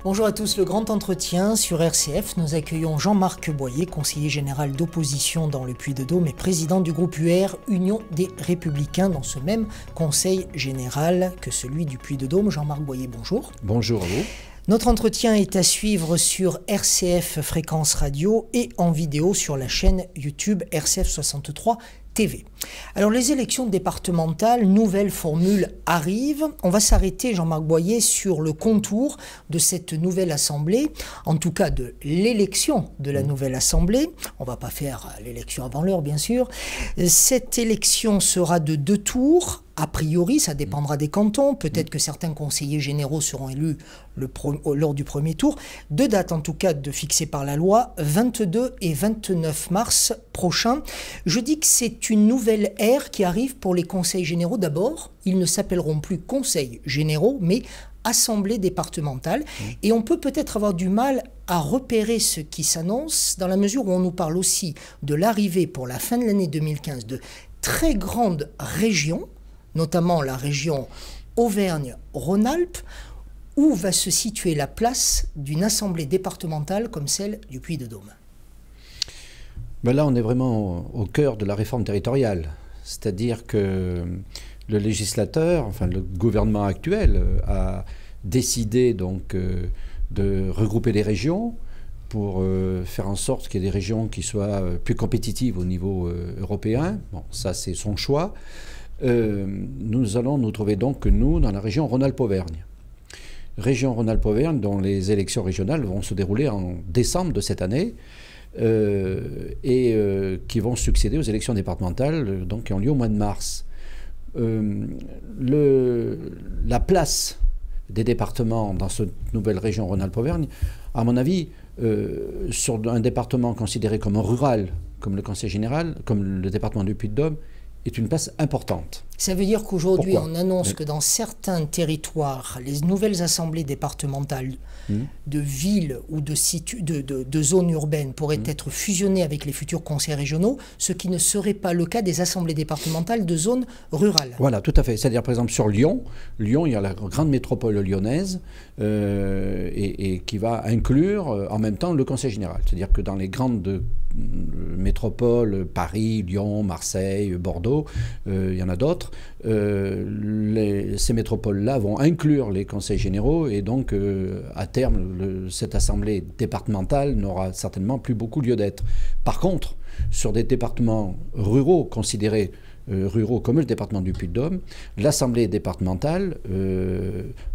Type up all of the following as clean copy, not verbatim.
Bonjour à tous, le grand entretien sur RCF. Nous accueillons Jean-Marc Boyer, conseiller général d'opposition dans le Puy-de-Dôme et président du groupe UR, Union des Républicains, dans ce même conseil général que celui du Puy-de-Dôme. Jean-Marc Boyer, bonjour. Bonjour à vous. Notre entretien est à suivre sur RCF Fréquence Radio et en vidéo sur la chaîne YouTube RCF 63 TV. Alors les élections départementales, nouvelle formule arrive. On va s'arrêter, Jean-Marc Boyer, sur le contour de cette nouvelle assemblée, en tout cas de l'élection de la nouvelle assemblée. On ne va pas faire l'élection avant l'heure, bien sûr. Cette élection sera de 2 tours. A priori, ça dépendra des cantons. Peut-être que certains conseillers généraux seront élus lors du premier tour. 2 dates, en tout cas, fixées par la loi, 22 et 29 mars prochains. Je dis que c'est une nouvelle ère qui arrive pour les conseils généraux. D'abord, ils ne s'appelleront plus conseils généraux, mais assemblée départementale. Et on peut peut-être avoir du mal à repérer ce qui s'annonce, dans la mesure où on nous parle aussi de l'arrivée pour la fin de l'année 2015 de très grandes régions, notamment la région Auvergne-Rhône-Alpes, où va se situer la place d'une assemblée départementale comme celle du Puy-de-Dôme. Ben là, on est vraiment au cœur de la réforme territoriale. C'est-à-dire que le législateur, enfin le gouvernement actuel, a décidé donc de regrouper les régions pour faire en sorte qu'il y ait des régions qui soient plus compétitives au niveau européen. Bon, ça c'est son choix. Nous allons nous trouver donc, nous, dans la région Rhône-Alpes-Auvergne. Région Rhône-Alpes-Auvergne dont les élections régionales vont se dérouler en décembre de cette année qui vont succéder aux élections départementales donc, qui ont lieu au mois de mars. La place des départements dans cette nouvelle région Rhône-Alpes-Auvergne, à mon avis, sur un département considéré comme rural, comme le conseil général, comme le département du Puy-de-Dôme, est une place importante. Ça veut dire qu'aujourd'hui, on annonce que dans certains territoires, les nouvelles assemblées départementales de villes ou de zones urbaines pourraient être fusionnées avec les futurs conseils régionaux, ce qui ne serait pas le cas des assemblées départementales de zones rurales. Voilà, tout à fait. C'est-à-dire, par exemple, sur Lyon, il y a la grande métropole lyonnaise et qui va inclure en même temps le conseil général. C'est-à-dire que dans les grandes métropoles, Paris, Lyon, Marseille, Bordeaux, il y en a d'autres, ces métropoles-là vont inclure les conseils généraux et donc à terme, cette assemblée départementale n'aura certainement plus beaucoup lieu d'être. Par contre, sur des départements ruraux considérés ruraux comme le département du Puy-de-Dôme, l'assemblée départementale,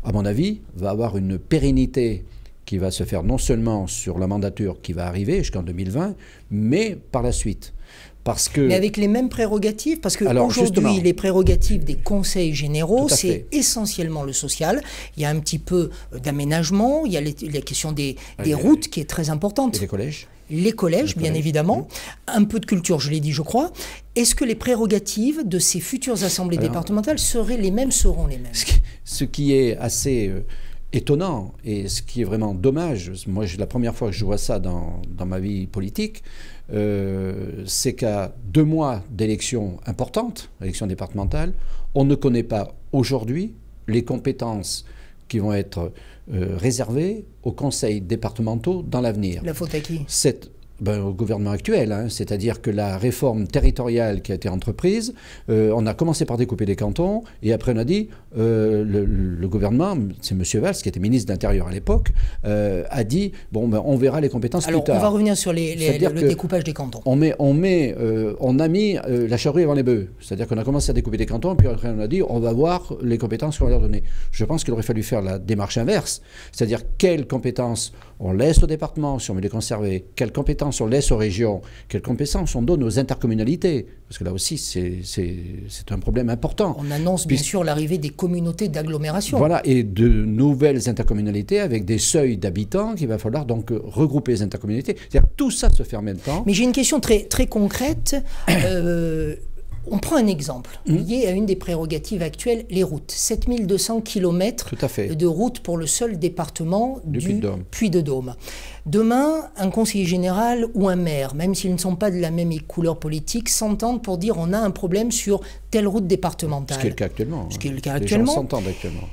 à mon avis, va avoir une pérennité qui va se faire non seulement sur la mandature qui va arriver jusqu'en 2020, mais par la suite. Mais avec les mêmes prérogatives, parce qu'aujourd'hui, les prérogatives des conseils généraux, c'est essentiellement le social. Il y a un petit peu d'aménagement, il y a la question des routes qui est très importante. Et les collèges. Les collèges, bien évidemment. Un peu de culture, je l'ai dit, je crois. Est-ce que les prérogatives de ces futures assemblées départementales seront les mêmes? Ce qui est assez étonnant et ce qui est vraiment dommage, moi la première fois que je vois ça dans ma vie politique, c'est qu'à 2 mois d'élections importantes, élections départementales, on ne connaît pas aujourd'hui les compétences qui vont être réservées aux conseils départementaux dans l'avenir. La faute à qui? Au gouvernement actuel, hein, c'est-à-dire que la réforme territoriale qui a été entreprise, on a commencé par découper les cantons et après on a dit, le gouvernement, c'est M. Valls qui était ministre de l'Intérieur à l'époque, a dit, on verra les compétences plus tard. Alors on va revenir sur le découpage des cantons. On a mis la charrue avant les bœufs, c'est-à-dire qu'on a commencé à découper des cantons puis après on a dit, on va voir les compétences qu'on va leur donner. Je pense qu'il aurait fallu faire la démarche inverse, c'est-à-dire quelles compétences on laisse au département si on veut les conserver, quelles compétences on laisse aux régions, quelles compétences on donne aux intercommunalités, parce que là aussi c'est un problème important. On annonce bien sûr l'arrivée des communautés d'agglomération. Voilà, et de nouvelles intercommunalités avec des seuils d'habitants qu'il va falloir donc regrouper les intercommunalités. C'est-à-dire tout ça se fait en même temps. Mais j'ai une question très concrète. On prend un exemple lié à une des prérogatives actuelles, les routes. 7200 km de routes pour le seul département du Puy-de-Dôme. Demain, un conseiller général ou un maire, même s'ils ne sont pas de la même couleur politique, s'entendent pour dire on a un problème sur telle route départementale. Ce qui est le cas actuellement. Ce qui est le cas actuellement. Les gens s'entendent actuellement.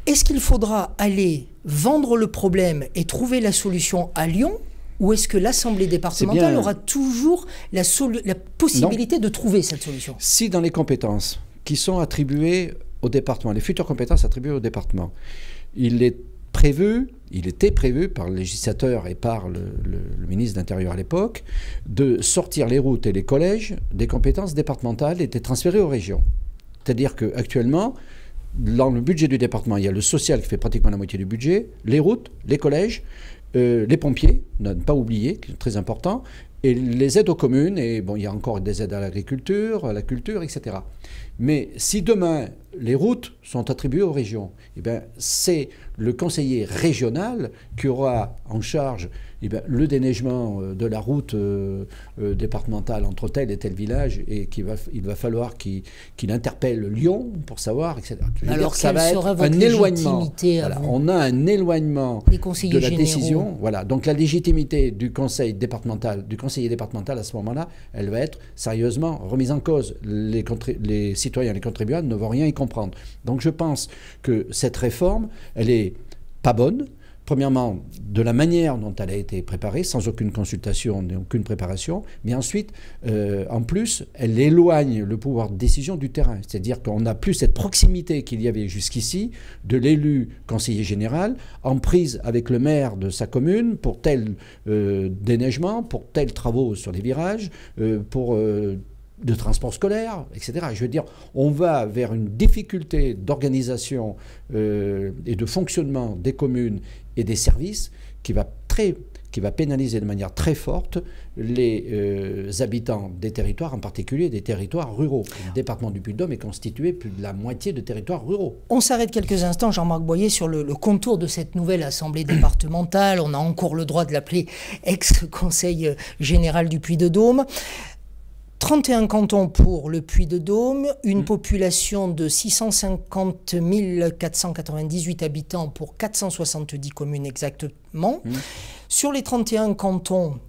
Est-ce qu'il faudra aller vendre le problème et trouver la solution à Lyon, ou est-ce que l'Assemblée départementale aura toujours la possibilité de trouver cette solution? Si dans les compétences qui sont attribuées au département, les futures compétences attribuées au département, il était prévu par le législateur et par le ministre de l'Intérieur à l'époque de sortir les routes et les collèges des compétences départementales et de les transférer aux régions. C'est-à-dire qu'actuellement, dans le budget du département, il y a le social qui fait pratiquement la moitié du budget, les routes, les collèges, les pompiers, ne pas oublier, qui est très important, et les aides aux communes, et bon, il y a encore des aides à l'agriculture, à la culture, etc. Mais si demain, les routes sont attribuées aux régions, eh bien, c'est le conseiller régional qui aura en charge le déneigement de la route départementale entre tel et tel village, et il va falloir qu'il interpelle Lyon pour savoir, etc. Alors, ça va être un éloignement. Voilà, on a un éloignement de la décision. Voilà. Donc la légitimité du conseil départemental, du conseiller départemental à ce moment-là, elle va être sérieusement remise en cause. Les citoyens, les contribuables ne vont rien y comprendre. Donc je pense que cette réforme, elle est pas bonne. Premièrement, de la manière dont elle a été préparée, sans aucune consultation ni aucune préparation, mais ensuite, en plus, elle éloigne le pouvoir de décision du terrain. C'est-à-dire qu'on n'a plus cette proximité qu'il y avait jusqu'ici de l'élu conseiller général en prise avec le maire de sa commune pour tel déneigement, pour tels travaux sur les virages, pour de transport scolaire, etc. Je veux dire, on va vers une difficulté d'organisation et de fonctionnement des communes et des services qui va pénaliser de manière très forte les habitants des territoires, en particulier des territoires ruraux. Le département du Puy-de-Dôme est constitué plus de la moitié de territoires ruraux. On s'arrête quelques instants, Jean-Marc Boyer, sur le contour de cette nouvelle assemblée départementale. On a encore le droit de l'appeler ex-conseil général du Puy-de-Dôme. 31 cantons pour le Puy-de-Dôme, une population de 650 498 habitants pour 470 communes exactement. Sur les 31 cantons,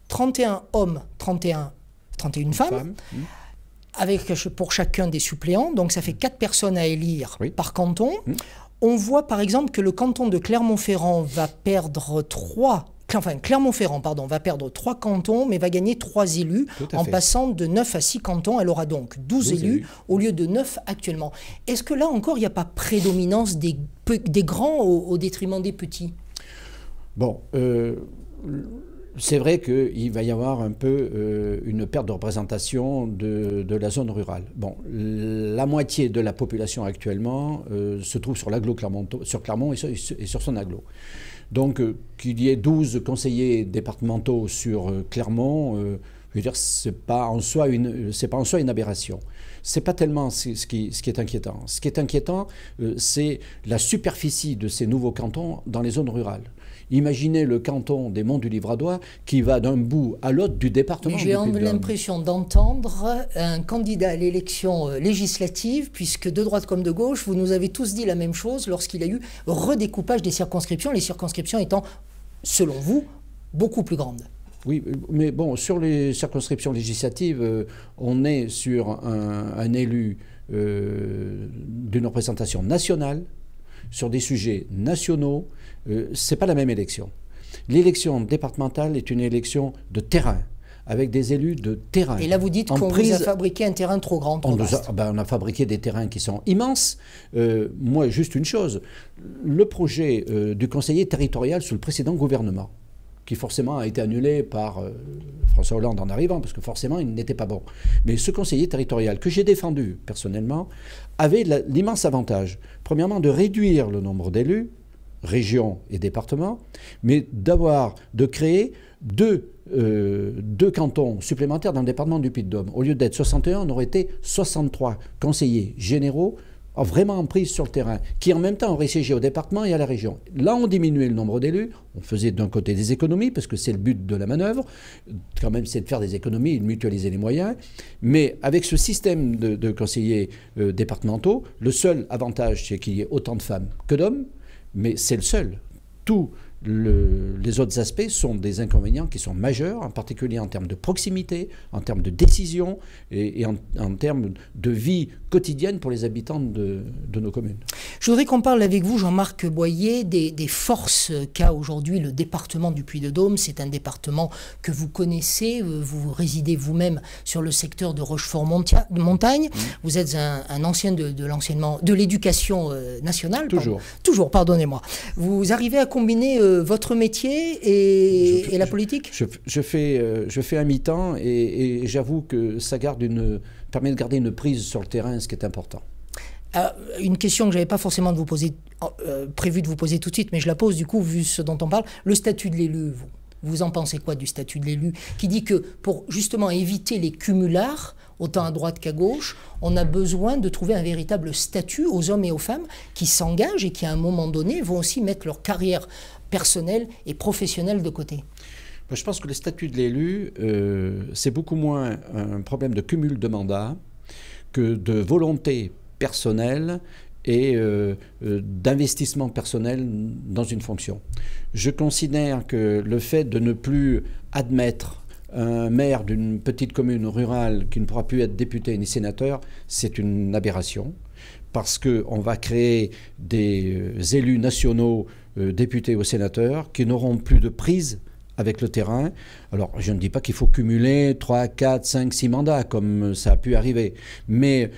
31 hommes, 31 femmes, avec pour chacun des suppléants, donc ça fait 4 personnes à élire par canton. On voit par exemple que le canton de Clermont-Ferrand va perdre 3 cantons, mais va gagner 3 élus en passant de 9 à 6 cantons. Elle aura donc 12 élus au lieu de 9 actuellement. Est-ce que là encore, il n'y a pas prédominance des grands au détriment des petits? Bon, c'est vrai qu'il va y avoir un peu une perte de représentation de la zone rurale. Bon, la moitié de la population actuellement se trouve sur l'agglo sur Clermont et sur son agglo. Donc, qu'il y ait 12 conseillers départementaux sur Clermont, je veux dire, c'est pas en soi une aberration. C'est pas tellement ce qui est inquiétant. Ce qui est inquiétant, c'est la superficie de ces nouveaux cantons dans les zones rurales. Imaginez le canton des Monts du Livradois qui va d'un bout à l'autre du département. J'ai l'impression d'entendre un candidat à l'élection législative, puisque de droite comme de gauche, vous nous avez tous dit la même chose lorsqu'il y a eu redécoupage des circonscriptions, les circonscriptions étant, selon vous, beaucoup plus grandes. Oui, mais bon, sur les circonscriptions législatives, on est sur un élu d'une représentation nationale, sur des sujets nationaux. C'est pas la même élection. L'élection départementale est une élection de terrain, avec des élus de terrain. Et là, vous dites qu'on vous a fabriqué un terrain trop grand, trop vaste. On a fabriqué des terrains qui sont immenses. Moi, juste une chose, le projet du conseiller territorial sous le précédent gouvernement, qui forcément a été annulé par François Hollande en arrivant, parce que forcément, il n'était pas bon. Mais ce conseiller territorial, que j'ai défendu personnellement, avait l'immense avantage, premièrement, de réduire le nombre d'élus, régions et départements, mais de créer deux cantons supplémentaires dans le département du Puy-de-Dôme. Au lieu d'être 61, on aurait été 63 conseillers généraux vraiment en prise sur le terrain, qui en même temps auraient siégé au département et à la région. Là, on diminuait le nombre d'élus, on faisait d'un côté des économies, parce que c'est le but de la manœuvre, quand même c'est de faire des économies et de mutualiser les moyens, mais avec ce système de conseillers départementaux, le seul avantage, c'est qu'il y ait autant de femmes que d'hommes, mais c'est le seul. Tous les autres aspects sont des inconvénients qui sont majeurs, en particulier en termes de proximité, en termes de décision et en termes de vie quotidienne pour les habitants de nos communes. Je voudrais qu'on parle avec vous, Jean-Marc Boyer, des forces qu'a aujourd'hui le département du Puy-de-Dôme. C'est un département que vous connaissez, vous résidez vous-même sur le secteur de Rochefort-Montagne. Vous êtes un ancien de l'éducation nationale. Toujours. Toujours, pardonnez-moi. Vous arrivez à combiner votre métier et la politique? Je fais un mi-temps et j'avoue que ça permet de garder une prise sur le terrain, ce qui est important. Une question que je n'avais pas forcément prévu de vous poser tout de suite, mais je la pose du coup, vu ce dont on parle. Le statut de l'élu, vous en pensez quoi du statut de l'élu, qui dit que pour justement éviter les cumulards, autant à droite qu'à gauche, on a besoin de trouver un véritable statut aux hommes et aux femmes qui s'engagent et qui, à un moment donné, vont aussi mettre leur carrière personnelle et professionnelle de côté? Je pense que le statut de l'élu, c'est beaucoup moins un problème de cumul de mandats que de volonté personnelle et d'investissement personnel dans une fonction. Je considère que le fait de ne plus admettre un maire d'une petite commune rurale qui ne pourra plus être député ni sénateur, c'est une aberration, parce qu'on va créer des élus nationaux, députés ou sénateurs, qui n'auront plus de prise avec le terrain. Alors, je ne dis pas qu'il faut cumuler 3, 4, 5, 6 mandats, comme ça a pu arriver, mais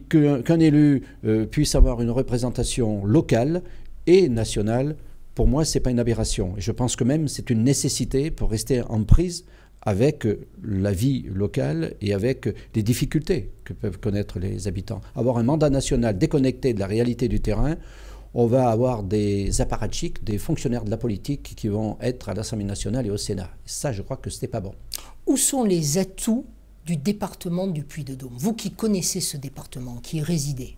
qu'un élu puisse avoir une représentation locale et nationale, pour moi, ce n'est pas une aberration. Et je pense que même c'est une nécessité pour rester en prise avec la vie locale et avec les difficultés que peuvent connaître les habitants. Avoir un mandat national déconnecté de la réalité du terrain, on va avoir des apparatchiks, des fonctionnaires de la politique qui vont être à l'Assemblée nationale et au Sénat. Ça, je crois que ce n'est pas bon. Où sont les atouts du département du Puy-de-Dôme? Vous qui connaissez ce département, qui y résidez.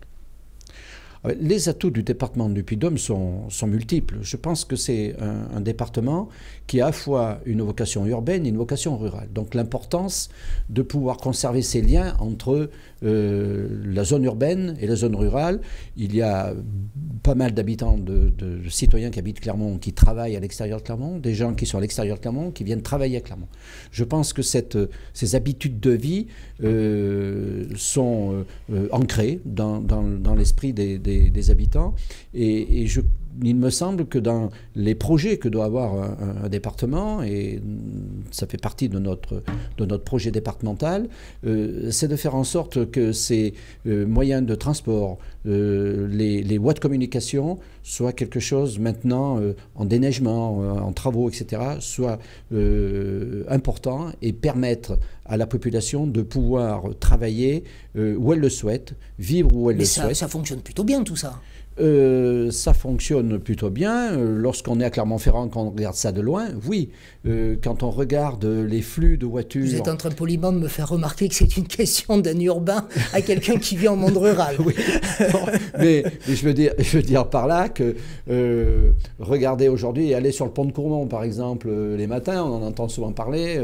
Les atouts du département du Puy-de-Dôme sont multiples. Je pense que c'est un département qui a à la fois une vocation urbaine et une vocation rurale. Donc l'importance de pouvoir conserver ces liens entre la zone urbaine et la zone rurale. Il y a pas mal d'habitants, de citoyens qui habitent Clermont, qui travaillent à l'extérieur de Clermont, des gens qui sont à l'extérieur de Clermont, qui viennent travailler à Clermont. Je pense que ces habitudes de vie sont ancrées dans l'esprit des habitants et il me semble que dans les projets que doit avoir un département, et ça fait partie de notre projet départemental, c'est de faire en sorte que ces moyens de transport, les voies de communication soient quelque chose maintenant en déneigement, en travaux, etc., soit important et permettre à la population de pouvoir travailler où elle le souhaite, vivre où elle le souhaite. Mais ça fonctionne plutôt bien tout ça. Ça fonctionne plutôt bien. Lorsqu'on est à Clermont-Ferrand, quand on regarde ça de loin, oui. Quand on regarde les flux de voitures... Vous êtes en train poliment de me faire remarquer que c'est une question d'un urbain à quelqu'un qui vit en monde rural. Oui. Bon, mais je veux dire par là que regardez aujourd'hui, aller sur le pont de Cournon, par exemple, les matins, on en entend souvent parler.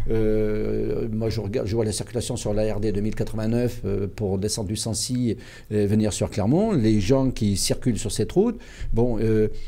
Moi, je vois la circulation sur la RD 2089 pour descendre du Sancy et venir sur Clermont. Les gens qui circulent sur cette route, bon,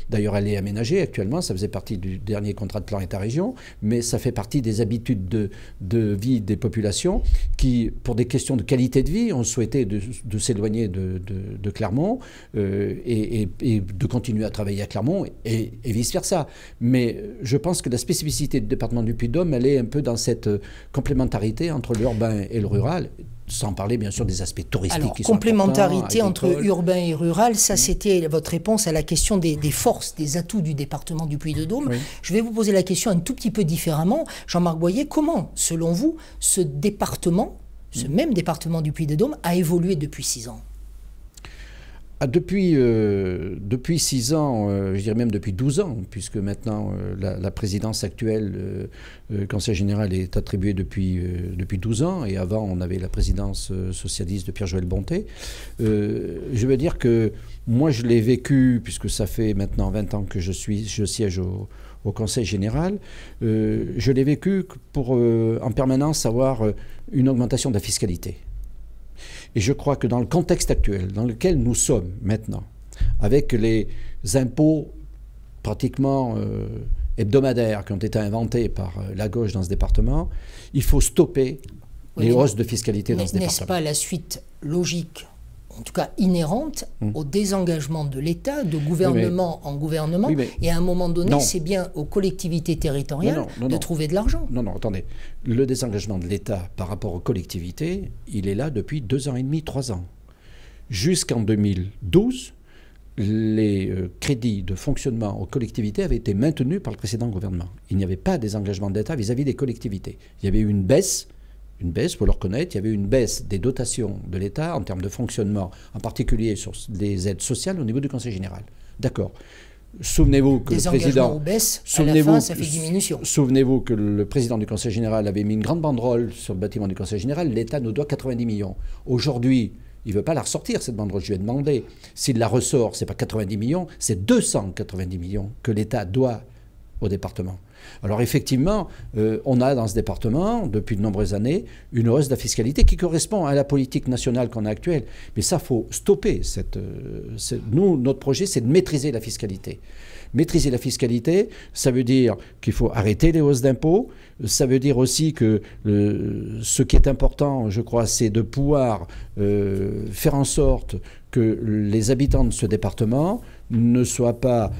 d'ailleurs, elle est aménagée actuellement, ça faisait partie du dernier contrat de plan État-région, mais ça fait partie des habitudes de vie des populations qui, pour des questions de qualité de vie, ont souhaité de s'éloigner de Clermont et de continuer à travailler à Clermont et vice-versa. Mais je pense que la spécificité du département du Puy-de-Dôme, elle est un peu dans cette complémentarité entre l'urbain et le rural, sans parler bien sûr des aspects touristiques. Alors, qui sont complémentarité entre urbain et rural, ça c'était votre réponse à la question des forces, des atouts du département du Puy-de-Dôme. Oui. Je vais vous poser la question un tout petit peu différemment. Jean-Marc Boyer, comment, selon vous, ce département, ce même département du Puy-de-Dôme, a évolué depuis 6 ans? Depuis 6 ans, je dirais même depuis 12 ans, puisque maintenant la présidence actuelle, Conseil général, est attribuée depuis 12 ans, et avant on avait la présidence socialiste de Pierre-Joël Bonté. Je veux dire que moi je l'ai vécu, puisque ça fait maintenant 20 ans que je siège au Conseil général, je l'ai vécu pour en permanence avoir une augmentation de la fiscalité. Et je crois que dans le contexte actuel, dans lequel nous sommes maintenant, avec les impôts pratiquement hebdomadaires qui ont été inventés par la gauche dans ce département, il faut stopper les hausses de fiscalité dans ce département. N'est-ce pas la suite logique, en tout cas inhérente, au désengagement de l'État, de gouvernement en gouvernement, et à un moment donné, c'est bien aux collectivités territoriales de trouver de l'argent. Non, attendez. Le désengagement de l'État par rapport aux collectivités, il est là depuis 2 ans et demi, 3 ans. Jusqu'en 2012, les crédits de fonctionnement aux collectivités avaient été maintenus par le précédent gouvernement. Il n'y avait pas de désengagement de l'État vis-à-vis des collectivités. Il y avait eu une baisse, il faut le reconnaître, il y avait eu une baisse des dotations de l'État en termes de fonctionnement, en particulier sur les aides sociales au niveau du Conseil général. D'accord. Souvenez-vous que le président... baisse, à la fin, ça fait diminution. Souvenez-vous que le président du Conseil général avait mis une grande banderole sur le bâtiment du Conseil général. L'État nous doit 90 millions. Aujourd'hui, il ne veut pas la ressortir, cette banderole. Je lui ai demandé. S'il la ressort, ce n'est pas 90 millions, c'est 290 millions que l'État doit au département. Alors effectivement, on a dans ce département, depuis de nombreuses années, une hausse de la fiscalité qui correspond à la politique nationale qu'on a actuelle. Mais ça, il faut stopper. Nous, notre projet, c'est de maîtriser la fiscalité. Maîtriser la fiscalité, ça veut dire qu'il faut arrêter les hausses d'impôts. Ça veut dire aussi que ce qui est important, je crois, c'est de pouvoir faire en sorte que les habitants de ce département ne soient pas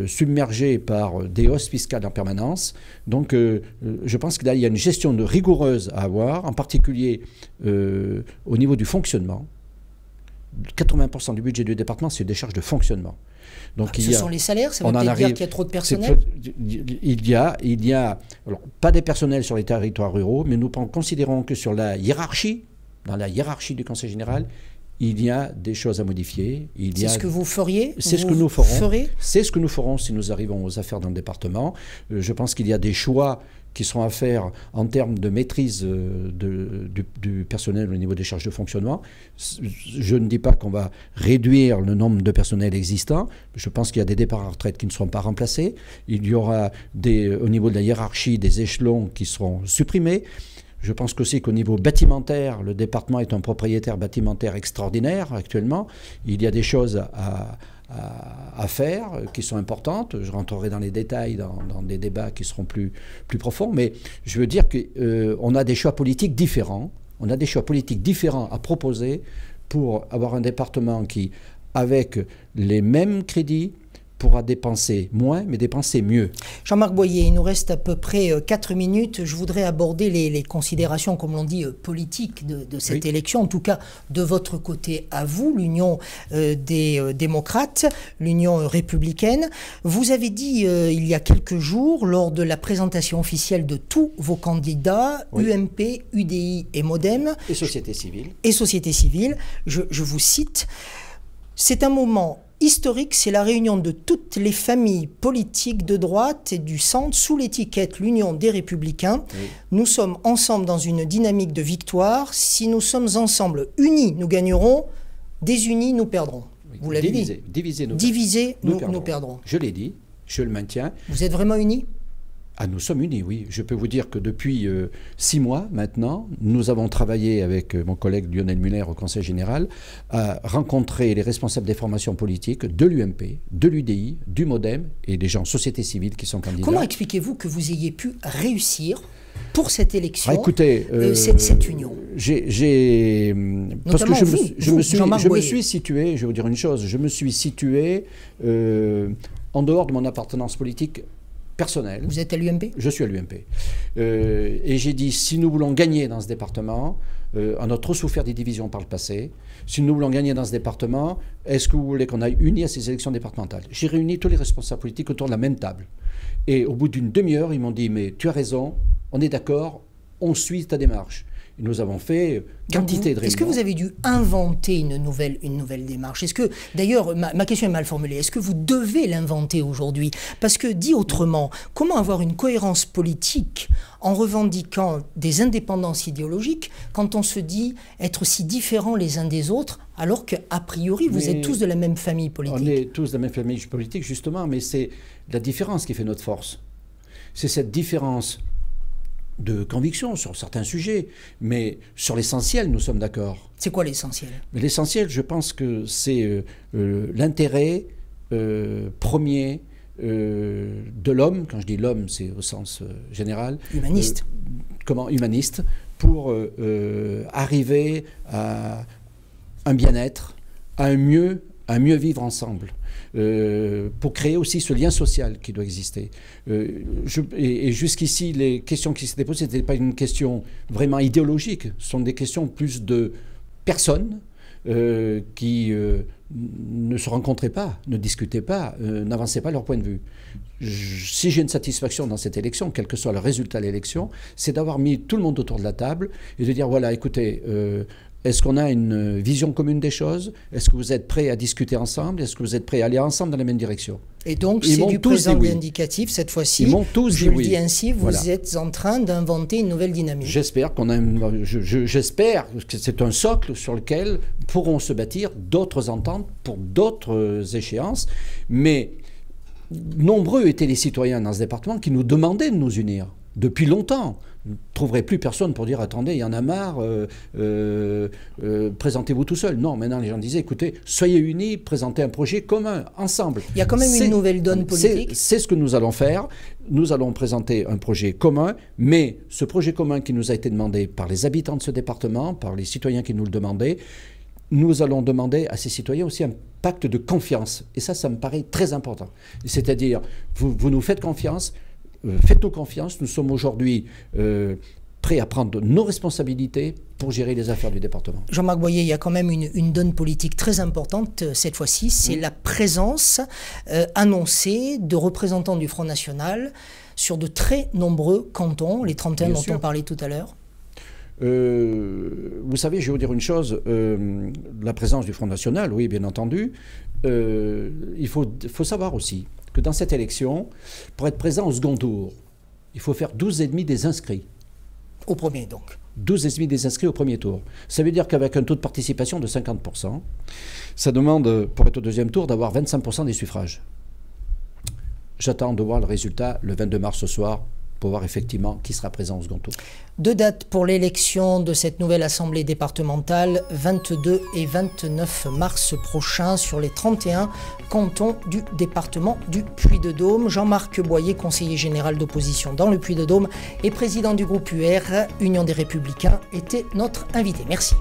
submergés par des hausses fiscales en permanence. Donc je pense qu'il y a une gestion rigoureuse à avoir, en particulier au niveau du fonctionnement. 80% du budget du département, c'est des charges de fonctionnement. Donc ce sont les salaires, ça veut peut-être dire qu'il y a trop de personnel. Il y a alors, pas des personnels sur les territoires ruraux, mais nous considérons que sur la hiérarchie, dans la hiérarchie du Conseil général, il y a des choses à modifier. C'est ce que vous feriez? C'est ce que nous ferons. C'est ce que nous ferons si nous arrivons aux affaires dans le département. Je pense qu'il y a des choix qui seront à faire en termes de maîtrise du personnel au niveau des charges de fonctionnement. Je ne dis pas qu'on va réduire le nombre de personnels existants. Je pense qu'il y a des départs à retraite qui ne seront pas remplacés. Il y aura au niveau de la hiérarchie des échelons qui seront supprimés. Je pense aussi qu'au niveau bâtimentaire, le département est un propriétaire bâtimentaire extraordinaire actuellement. Il y a des choses à faire qui sont importantes. Je rentrerai dans les détails dans des débats qui seront plus profonds. Mais je veux dire qu'on a des choix politiques différents. On a des choix politiques différents à proposer pour avoir un département qui, avec les mêmes crédits, pourra dépenser moins, mais dépenser mieux. Jean-Marc Boyer, il nous reste à peu près 4 minutes. Je voudrais aborder les considérations, comme l'on dit, politiques de cette élection, en tout cas de votre côté à vous, l'Union des démocrates, l'Union républicaine. Vous avez dit il y a quelques jours, lors de la présentation officielle de tous vos candidats, UMP, UDI et MoDem. Et société civile. Et société civile, je vous cite, « C'est un moment historique, c'est la réunion de toutes les familles politiques de droite et du centre sous l'étiquette l'Union des Républicains. Nous sommes ensemble dans une dynamique de victoire. Si nous sommes ensemble unis, nous gagnerons. Désunis, nous perdrons. » Vous l'avez dit. Divisés, nous perdrons. Je l'ai dit, je le maintiens. Vous êtes vraiment unis ? Ah, nous sommes unis, oui. Je peux vous dire que depuis 6 mois maintenant, nous avons travaillé avec mon collègue Lionel Muller au Conseil général à rencontrer les responsables des formations politiques de l'UMP, de l'UDI, du MoDem et des gens société civile qui sont candidats. Comment expliquez-vous que vous ayez pu réussir pour cette élection, écoutez, cette union? Parce que je me suis situé, je vais vous dire une chose, je me suis situé en dehors de mon appartenance politique personnel. Vous êtes à l'UMP? Je suis à l'UMP. Et j'ai dit, si nous voulons gagner dans ce département, on a trop souffert des divisions par le passé, si nous voulons gagner dans ce département, est-ce que vous voulez qu'on aille unis à ces élections départementales? J'ai réuni tous les responsables politiques autour de la même table. Et au bout d'une demi-heure, ils m'ont dit, mais tu as raison, on est d'accord, on suit ta démarche. Et nous avons fait quantité de réunions. Est-ce que vous avez dû inventer une nouvelle démarche? Est-ce que, d'ailleurs, ma question est mal formulée, est-ce que vous devez l'inventer aujourd'hui? Parce que, dit autrement, comment avoir une cohérence politique en revendiquant des indépendances idéologiques quand on se dit être si différents les uns des autres, alors qu'a priori, vous êtes tous de la même famille politique? On est tous de la même famille politique, justement, mais c'est la différence qui fait notre force. C'est cette différence de conviction sur certains sujets, mais sur l'essentiel, nous sommes d'accord. C'est quoi l'essentiel? L'essentiel, je pense que c'est l'intérêt premier de l'homme, quand je dis l'homme, c'est au sens général. Humaniste. Humaniste, pour arriver à un bien-être, à un mieux vivre ensemble. Pour créer aussi ce lien social qui doit exister. Et jusqu'ici, les questions qui s'étaient posées, ce n'était pas une question vraiment idéologique, ce sont des questions plus de personnes qui ne se rencontraient pas, ne discutaient pas, n'avançaient pas leur point de vue. Si j'ai une satisfaction dans cette élection, quel que soit le résultat de l'élection, c'est d'avoir mis tout le monde autour de la table et de dire, voilà, écoutez, est-ce qu'on a une vision commune des choses? Est-ce que vous êtes prêts à discuter ensemble? Est-ce que vous êtes prêts à aller ensemble dans la même direction? Et donc, c'est du présent indicatif cette fois-ci. Ils m'ont tous dit oui. Je le dis ainsi, vous êtes en train d'inventer une nouvelle dynamique. J'espère j'espère que c'est un socle sur lequel pourront se bâtir d'autres ententes pour d'autres échéances. Mais nombreux étaient les citoyens dans ce département qui nous demandaient de nous unir depuis longtemps. Vous ne trouverez plus personne pour dire « Attendez, il y en a marre, présentez-vous tout seul ». Non, maintenant les gens disaient « Écoutez, soyez unis, présentez un projet commun, ensemble ». Il y a quand même une nouvelle donne politique. C'est ce que nous allons faire. Nous allons présenter un projet commun, mais ce projet commun qui nous a été demandé par les habitants de ce département, par les citoyens qui nous le demandaient, nous allons demander à ces citoyens aussi un pacte de confiance. Et ça me paraît très important. C'est-à-dire, vous nous faites confiance, faites-nous confiance, nous sommes aujourd'hui prêts à prendre nos responsabilités pour gérer les affaires du département. Jean-Marc Boyer, il y a quand même une donne politique très importante cette fois-ci, c'est la présence annoncée de représentants du Front National sur de très nombreux cantons, les 31 dont on parlait tout à l'heure. Vous savez, je vais vous dire une chose, la présence du Front National, oui, bien entendu, il faut savoir aussi que dans cette élection, pour être présent au second tour, il faut faire 12,5 des inscrits. Au premier, donc. 12,5 des inscrits au premier tour. Ça veut dire qu'avec un taux de participation de 50%, ça demande, pour être au deuxième tour, d'avoir 25% des suffrages. J'attends de voir le résultat le 22 mars ce soir, pour voir effectivement qui sera présent au second tour. 2 dates pour l'élection de cette nouvelle assemblée départementale, 22 et 29 mars prochain sur les 31 cantons du département du Puy-de-Dôme. Jean-Marc Boyer, conseiller général d'opposition dans le Puy-de-Dôme et président du groupe UR, Union des Républicains, était notre invité. Merci.